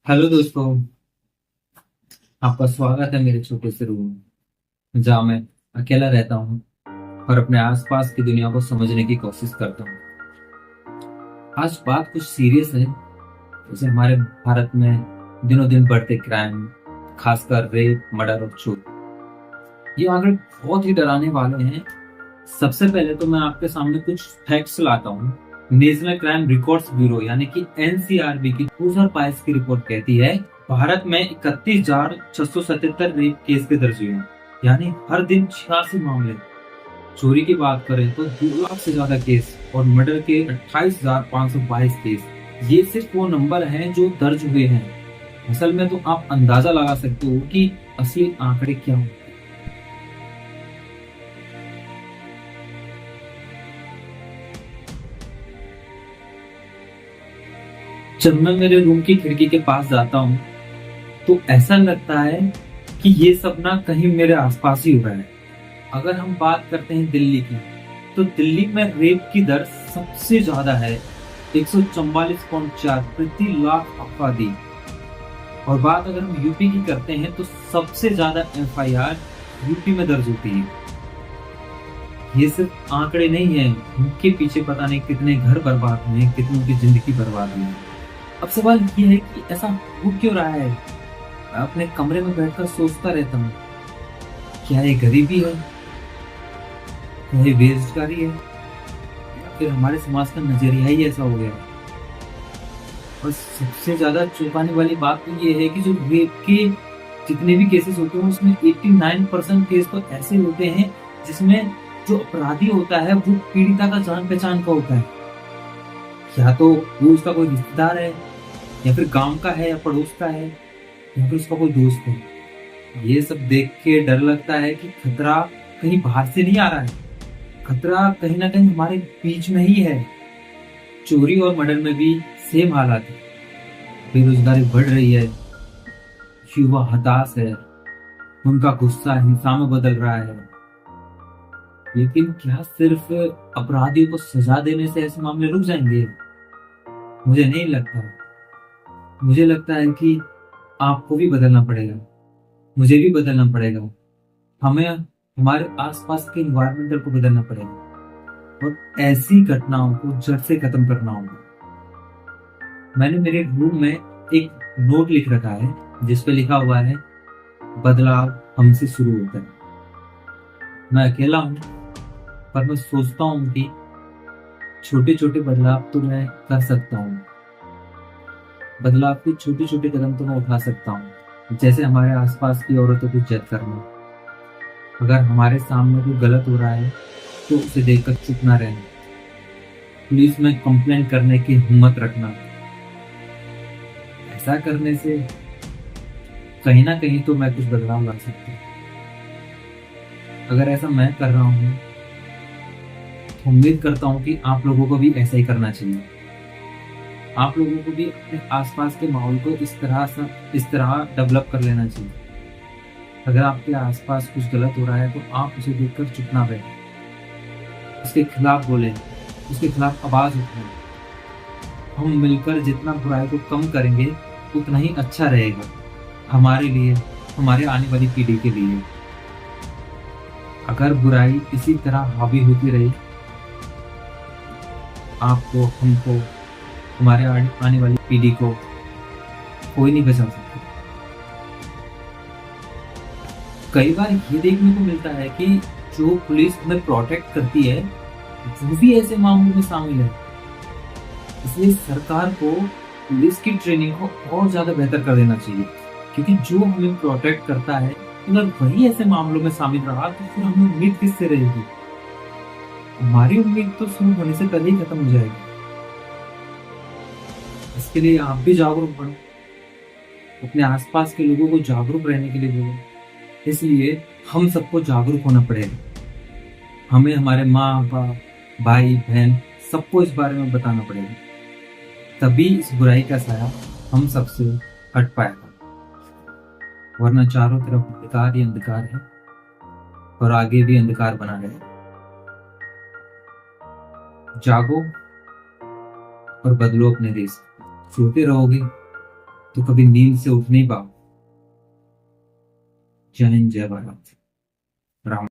Hello दोस्तों। आपका स्वागत है मेरे छोटे से रूम में जहाँ मैं अकेला रहता हूँ और अपने आसपास की दुनिया को समझने की कोशिश करता हूँ। आज बात कुछ सीरियस है। जैसे हमारे भारत में दिनों दिन बढ़ते क्राइम, खासकर रेप, मर्डर और चोरी। ये आंकड़े बहुत ही डराने वाले हैं। सबसे पहले तो मैं आपके सामने कुछ फैक्ट्स लाता हूँ। नेशनल क्राइम रिकॉर्ड्स ब्यूरो यानी कि एनसीआरबी की 2022 की रिपोर्ट कहती है भारत में 31,677 रेप केस के दर्ज हुए हैं, यानी हर दिन 86 मामले। चोरी की बात करें तो 2 लाख से ज्यादा केस और मर्डर के 28,522 केस। ये सिर्फ वो नंबर हैं जो दर्ज हुए हैं। असल में तो आप अंदाजा लगा सकते हो कि असली आंकड़े क्या होंगे। जब मैं मेरे रूम की खिड़की के पास जाता हूँ तो ऐसा लगता है कि ये सब ना कहीं मेरे आसपास ही हो रहा है। अगर हम बात करते हैं दिल्ली की, तो दिल्ली में रेप की दर सबसे ज्यादा है, 144.4 प्रति लाख आबादी। और बात अगर हम यूपी की करते हैं तो सबसे ज्यादा एफआईआर यूपी में दर्ज होती है। ये सिर्फ आंकड़े नहीं है, इनके पीछे पता नहीं कितने घर बर्बाद हुए, कितनों की जिंदगी बर्बाद हुई। अब सवाल ये है कि ऐसा हो क्यों रहा है। मैं अपने कमरे में बैठकर सोचता रहता हूँ, क्या ये गरीबी है, क्या ये बेरोजगारी है, या फिर हमारे समाज का नजरिया ही ऐसा हो गया है। और सबसे ज्यादा चौंकाने वाली बात तो ये है कि जो रेप के जितने भी केसेस होते हैं उसमें 89% केस तो ऐसे होते हैं जिसमें जो अपराधी होता है वो पीड़िता का जान पहचान का होता है। या तो वो उसका कोई रिश्तेदार है, या फिर गांव का है, या पड़ोस का है, या फिर उसका कोई दोस्त है। ये सब देख के डर लगता है कि खतरा कहीं बाहर से नहीं आ रहा है, खतरा कहीं ना कहीं हमारे बीच में ही है। चोरी और मर्डर में भी सेम हालात है। बेरोजगारी बढ़ रही है, युवा हताश है, उनका गुस्सा हिंसा में बदल रहा है। लेकिन क्या सिर्फ अपराधियों को सजा देने से ऐसे मामले रुक जाएंगे? मुझे नहीं लगता। मुझे लगता है कि आपको भी बदलना पड़ेगा, मुझे भी बदलना पड़ेगा। हमें हमारे आसपास के इन्वायरमेंटल को बदलना पड़ेगा और ऐसी घटनाओं को जड़ से खत्म करना होगा। मैंने मेरे रूम में एक नोट लिख रखा है जिसपे लिखा हुआ है, बदलाव हमसे शुरू होता है। मैं अकेला हूँ, पर मैं सोचता हूँ कि छोटे छोटे बदलाव तो मैं कर सकता हूँ। बदलाव के छोटे छोटे कदम तो मैं उठा सकता हूँ, जैसे हमारे आसपास की औरतों की इज्जत करना। अगर हमारे सामने कोई गलत हो रहा है तो उसे देखकर चुप ना रहना, पुलिस में कंप्लेंट करने की हिम्मत रखना। ऐसा करने से कहीं ना कहीं तो मैं कुछ बदलाव ला सकता हूँ। अगर ऐसा मैं कर रहा हूँ तो उम्मीद करता हूँ कि आप लोगों को भी ऐसा ही करना चाहिए। आप लोगों को भी अपने आसपास के माहौल को इस तरह डेवलप कर लेना चाहिए। अगर आपके आसपास कुछ गलत हो रहा है तो आप उसे देखकर चुप ना बैठें, उसके खिलाफ बोलें, उसके खिलाफ आवाज उठाएं। हम मिलकर जितना बुराई को कम करेंगे उतना ही अच्छा रहेगा हमारे लिए, हमारे आने वाली पीढ़ी के लिए। अगर बुराई इसी तरह हावी होती रही, आपको, हमको, हमारे आने वाली पीढ़ी को कोई नहीं बचा सकता। कई बार ये देखने को मिलता है कि जो पुलिस हमें प्रोटेक्ट करती है वो भी ऐसे मामलों में शामिल है। इसलिए सरकार को पुलिस की ट्रेनिंग को और ज्यादा बेहतर कर देना चाहिए, क्योंकि जो हमें प्रोटेक्ट करता है अगर वही ऐसे मामलों में शामिल रहा तो फिर हमें उम्मीद किससे रहेगी? हमारी उम्मीद तो शुरू होने से पहले ही खत्म हो जाएगी। इसके लिए आप भी जागरूक बनो, अपने आसपास के लोगों को जागरूक रहने के लिए बोलो। इसलिए हम सबको जागरूक होना पड़ेगा। हमें हमारे माँ बाप, भाई बहन सबको इस बारे में बताना पड़ेगा, तभी इस बुराई का साया हम सबसे हट पाएगा। वरना चारों तरफ अंधकार ही अंधकार है और आगे भी अंधकार बना रहेगा। जागो और बदलो अपने देश। सोते रहोगे तो कभी नींद से उठ नहीं पाओ। जय हिंद, जय भारत। राम।